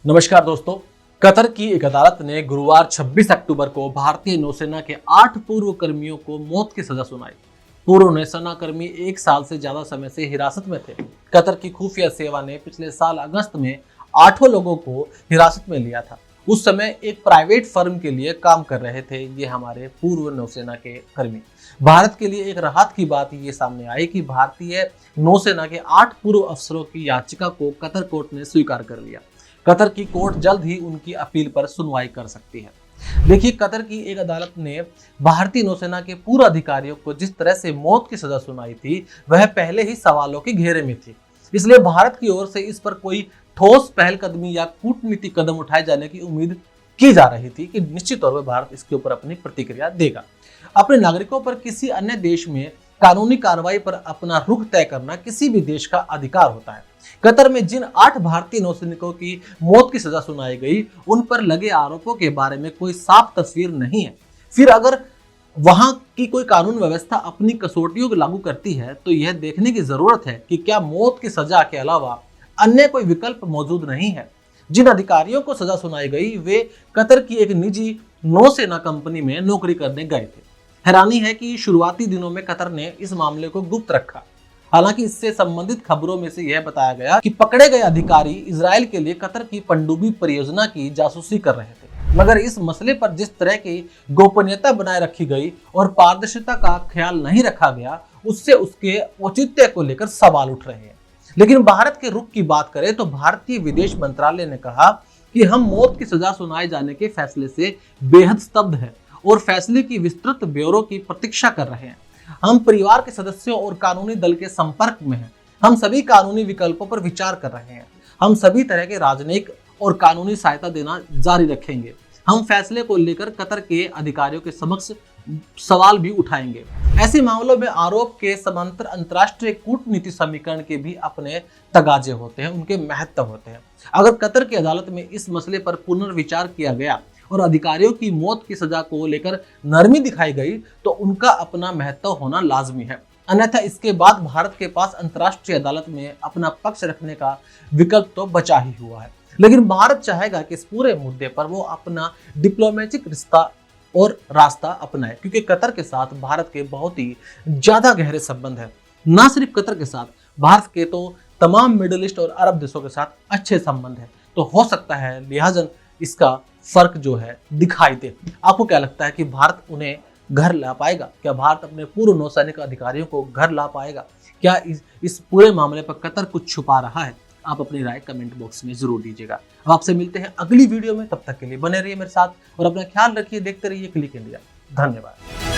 नमस्कार दोस्तों। कतर की एक अदालत ने गुरुवार 26 अक्टूबर को भारतीय नौसेना के 8 पूर्व कर्मियों को मौत की सजा सुनाई। पूर्व नौसेना कर्मी 1 साल से ज्यादा समय से हिरासत में थे। कतर की खुफिया सेवा ने पिछले साल अगस्त में 8 लोगों को हिरासत में लिया था। उस समय एक प्राइवेट फर्म के लिए काम कर रहे थे ये हमारे पूर्व नौसेना के कर्मी। भारत के लिए एक राहत की बात ये सामने आई कि भारतीय नौसेना के 8 पूर्व अफसरों की याचिका को कतर कोर्ट ने स्वीकार कर लिया। कतर की कोर्ट जल्द ही उनकी अपील पर सुनवाई कर सकती है। देखिए, कतर की एक अदालत ने भारतीय नौसेना के पूर्व अधिकारियों को जिस तरह से मौत की सजा सुनाई थी वह पहले ही सवालों के घेरे में थी। इसलिए भारत की ओर से इस पर कोई ठोस पहलकदमी या कूटनीतिक कदम उठाए जाने की उम्मीद की जा रही थी कि निश्चित तौर पर भारत इसके ऊपर अपनी प्रतिक्रिया देगा। अपने नागरिकों पर किसी अन्य देश में कानूनी कार्रवाई पर अपना रुख तय करना किसी भी देश का अधिकार होता है। कतर में जिन 8 भारतीय नौसैनिकों की मौत की सजा सुनाई गई उन पर लगे आरोपों के बारे में कोई साफ तस्वीर नहीं है। फिर अगर वहां की कोई कानून व्यवस्था अपनी कसौटियों को लागू करती है तो यह देखने की जरूरत है कि क्या मौत की सजा के अलावा अन्य कोई विकल्प मौजूद नहीं है। जिन अधिकारियों को सजा सुनाई गई वे कतर की एक निजी नौसेना कंपनी में नौकरी करने गए थे। हैरानी है कि शुरुआती दिनों में कतर ने इस मामले को गुप्त रखा। हालांकि इससे संबंधित खबरों में से यह बताया गया कि पकड़े गए अधिकारी इजराइल के लिए कतर की पनडुब्बी परियोजना की जासूसी कर रहे थे। मगर इस मसले पर जिस तरह की गोपनीयता बनाए रखी गई और पारदर्शिता का ख्याल नहीं रखा गया उससे उसके औचित्य को लेकर सवाल उठ रहे हैं। लेकिन भारत के रुख की बात करें तो भारतीय विदेश मंत्रालय ने कहा कि हम मौत की सजा सुनाए जाने के फैसले से बेहद स्तब्ध है और फैसले की विस्तृत ब्यौरे की प्रतीक्षा कर रहे हैं। हम परिवार के सदस्यों और कानूनी दल के संपर्क में हैं। हम सभी कानूनी विकल्पों पर विचार कर रहे हैं। हम सभी तरह के राजनयिक और कानूनी सहायता देना जारी रखेंगे। हम फैसले को लेकर कतर के अधिकारियों के समक्ष सवाल भी उठाएंगे। ऐसे मामलों में आरोप के समांतर अंतर्राष्ट्रीय कूटनीति समीकरण के भी अपने तगाजे होते हैं, उनके महत्व होते हैं। अगर कतर की अदालत में इस मसले पर पुनर्विचार किया गया और अधिकारियों की मौत की सजा को लेकर नरमी दिखाई गई तो उनका अपना महत्व होना लाजमी है। अन्यथा इसके बाद भारत के पास अंतर्राष्ट्रीय अदालत में अपना पक्ष रखने का विकल्प तो बचा ही हुआ है। लेकिन भारत चाहेगा कि इस पूरे मुद्दे पर वो अपना डिप्लोमेटिक रिश्ता और रास्ता अपनाए, क्योंकि कतर के साथ भारत के बहुत ही ज्यादा गहरे संबंध है। न सिर्फ कतर के साथ, भारत के तो तमाम मिडिल ईस्ट और अरब देशों के साथ अच्छे संबंध है। तो हो सकता है लिहाजन इसका फर्क जो है दिखाई दे। आपको क्या लगता है कि भारत उन्हें घर ला पाएगा? क्या भारत अपने पूर्व नौसैनिक अधिकारियों को घर ला पाएगा? क्या इस पूरे मामले पर कतर कुछ छुपा रहा है? आप अपनी राय कमेंट बॉक्स में जरूर दीजिएगा। अब आपसे मिलते हैं अगली वीडियो में, तब तक के लिए बने रहिए मेरे साथ और अपना ख्याल रखिए। देखते रहिए क्लिक इंडिया। धन्यवाद।